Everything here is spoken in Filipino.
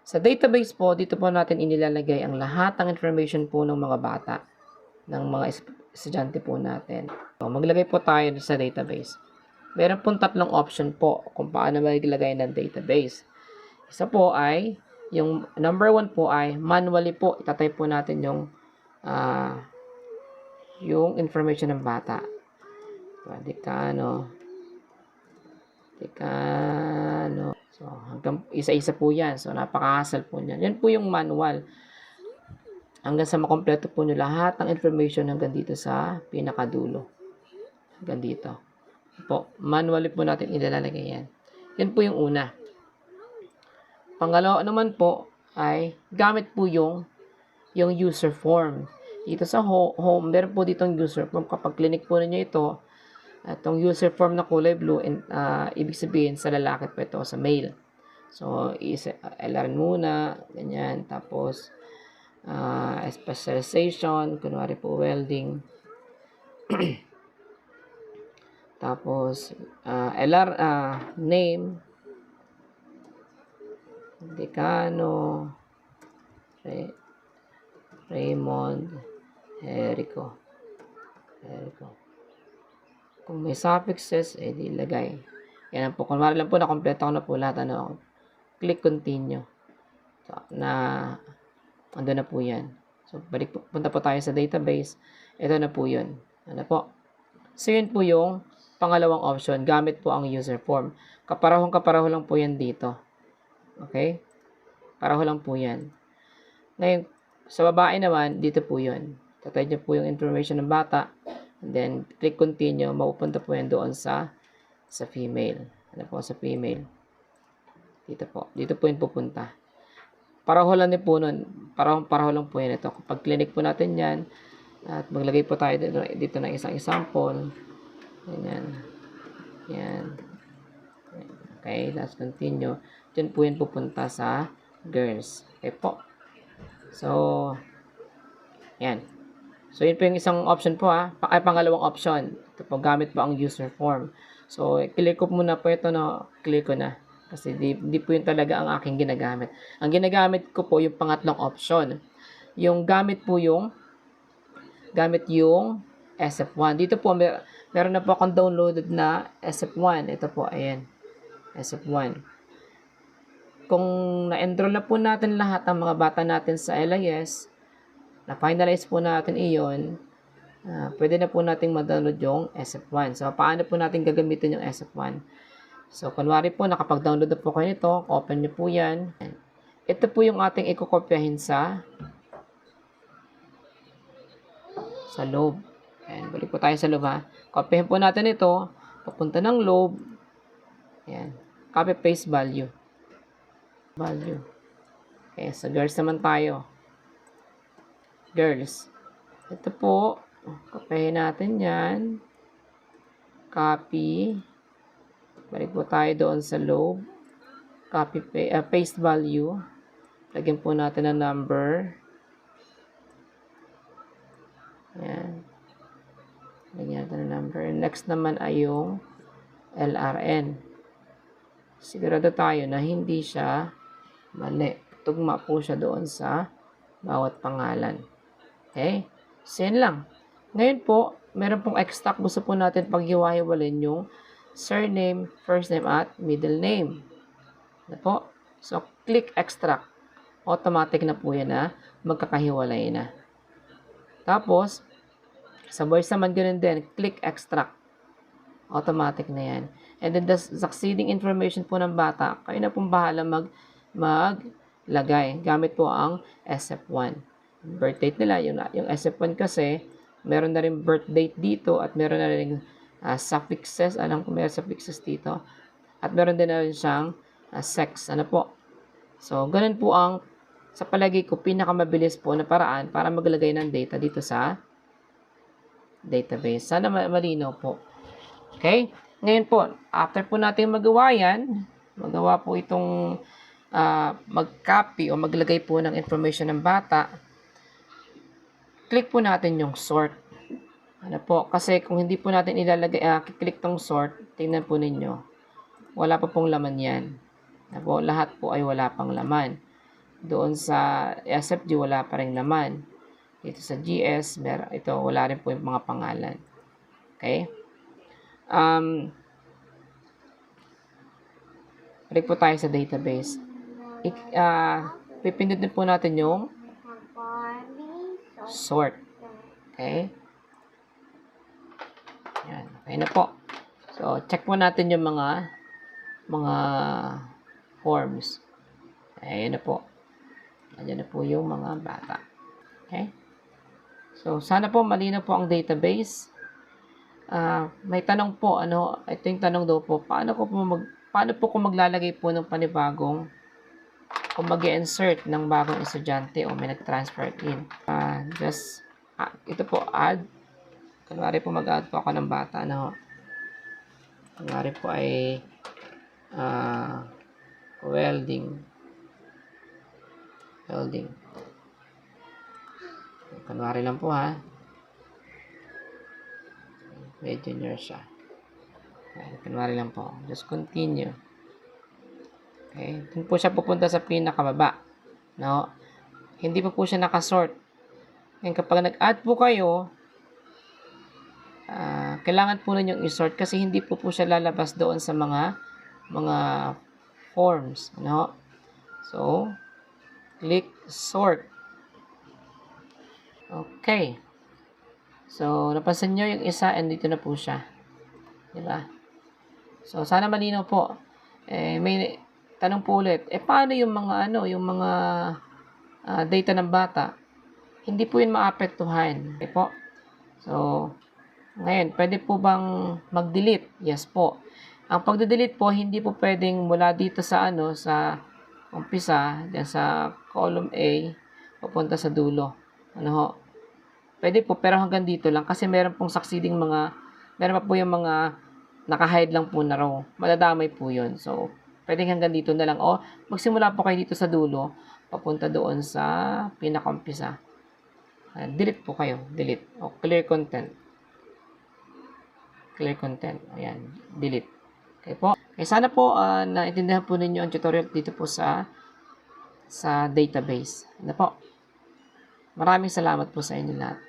Sa database po, dito po natin inilalagay ang lahat ng information po ng mga bata, ng mga estudyante po natin. So, maglagay po tayo sa database. Meron pong tatlong option po kung paano maglagay ng database. Isa po ay, yung number 1 po ay manually po, itatype po natin yung information ng bata. Dekano. So, hanggang isa-isa po yan. So, napaka-hassle po niyan. Yan po yung manual. Hanggang sa makompleto po nyo lahat ng information hanggang dito sa pinakadulo. Hanggang dito. Po, manually po natin ilalagay yan. Yan po yung una. Pangalawa naman po ay gamit po yung user form. Dito sa home, meron po ditong user form. Kapag clinic po ninyo ito, itong user form na kulay blue, ibig sabihin sa lalaki po ito, sa male. So, LR muna, ganyan. Tapos, specialization, kunwari po welding. Tapos, LR, name, Decano, Raymond, Jericho. Kung may suffixes, di lagay. Yan po. Kunwari lang po, nakompleto ko na po lahat. Click continue. So, ando na po yan. So, punta po tayo sa database. Ito na po yun. Ano po? So, yun po yung pangalawang option. Gamit po ang user form. Kaparahong-kaparaho lang po yan dito. Okay? Paraho lang po yan. Ngayon, sa babae naman, dito po yun. Tatay niyo po yung information ng bata. And then, click continue. Mapupunta po yan doon sa female. Ano po, sa female. Dito po. Dito po yung pupunta. Paraho lang din po nun. Paraho lang po yan ito. Kapag clinic po natin yan, at maglagay po tayo dito ng isang example. Ganyan. Yan. Okay, let's continue. Diyan po yan pupunta sa girls. Okay po. So, yan. So, yun po yung isang option po pangalawang option. Ito po, gamit po ang user form. So, clear ko muna po ito, no? Clear ko na. Kasi di po yun talaga ang aking ginagamit. Ang ginagamit ko po yung pangatlong option. Yung gamit yung SF1. Dito po, meron na po akong downloaded na SF1. Ito po, ayan. SF1. Kung na-enroll na po natin lahat ng mga bata natin sa LIS, na-finalize po natin iyon, pwede na po natin ma-download yung SF1. So, paano po natin gagamitin yung SF1? So, kunwari po, nakapag-download na po kayo nito, open nyo po yan. Ito po yung ating ikukopyahin sa loob. Ayan, balik po tayo sa loob Kopyahin po natin ito, papunta ng loob. Ayan, copy paste value. Okay, sa girls naman tayo. Girls. Ito po, kopyahin natin yan. Copy. Balik po tayo doon sa loob. Copy, paste value. Lagyan po natin ang number. Ayan. Lagyan natin ang number. Next naman ay yung LRN. Sigurado tayo na hindi siya mali. Tugma po siya doon sa bawat pangalan. Okay? So, yan lang. Ngayon po, meron pong extract. Gusto po natin paghiwa-hiwalin yung surname, first name, at middle name. Ano po? So, click extract. Automatic na po yan magkakahiwalay na. Tapos, sa voice naman ganun din, click extract. Automatic na yan. And then, the succeeding information po ng bata, kayo na pong bahala maglagay. Gamit po ang SF1. Birth date nila, yung SF1 kasi, meron na rin birth date dito at meron na rin suffixes. Alam ko meron suffixes dito. At meron din na rin siyang sex. Ano po? So, ganun po ang sa palagay ko, pinakamabilis po na paraan para maglagay ng data dito sa database. Sana malinaw po. Okay? Ngayon po, after po natin magawa yan, magawa po itong mag-copy o maglagay po ng information ng bata, click po natin yung sort. Ano po? Kasi kung hindi po natin ilalagay, click tong sort, tingnan po ninyo, wala pa pong laman yan. Ano po? Lahat po ay wala pang laman. Doon sa SFG, wala pa rin laman. Dito sa GS, ito, wala rin po yung mga pangalan. Okay? Balik po tayo sa database. Pipindutin po natin yung sort. Okay? Yan. Okay na po. So, check po natin yung mga forms. Ayan na po. Ayan na po yung mga bata. Okay? So, sana po malinaw po ang database. May tanong po, ito yung tanong daw po, paano po kung maglalagay po ng panibagong, kung mag-insert ng bagong estudyante o may nag-transfer in. Ito po, add. Kunwari po mag-add po ako ng bata, kunwari po ay welding. Kunwari lang po ha. May junior siya. Kunwari lang po. Just continue. Okay. Dun po siya pupunta sa pinakababa. No? Hindi pa po siya nakasort. Ngayon kapag nag-add po kayo, kailangan po ninyong isort kasi hindi po siya lalabas doon sa mga forms. No? So, click sort. Okay. So, napansin nyo yung isa and dito na po siya. Diba? So, sana malinaw po. May tanong po ulit. Paano yung mga data ng bata? Hindi po yun maapektuhan. Okay po? So, ngayon, pwede po bang mag-delete? Yes po. Ang pag-delete po, hindi po pwedeng mula dito sa sa umpisa, dyan sa column A, papunta sa dulo. Pwede po, pero hanggang dito lang kasi meron pong succeeding meron pa po yung mga naka-hide lang po na row. Madadamay po yun. So, pwede hanggang dito na lang. O, magsimula po kayo dito sa dulo, papunta doon sa pinaka-umpisa. Delete po kayo. Delete. O, clear content. Clear content. Ayan. Delete. Okay po. Sana po naintindihan po ninyo ang tutorial dito po sa database. Po. Maraming salamat po sa inyo lahat.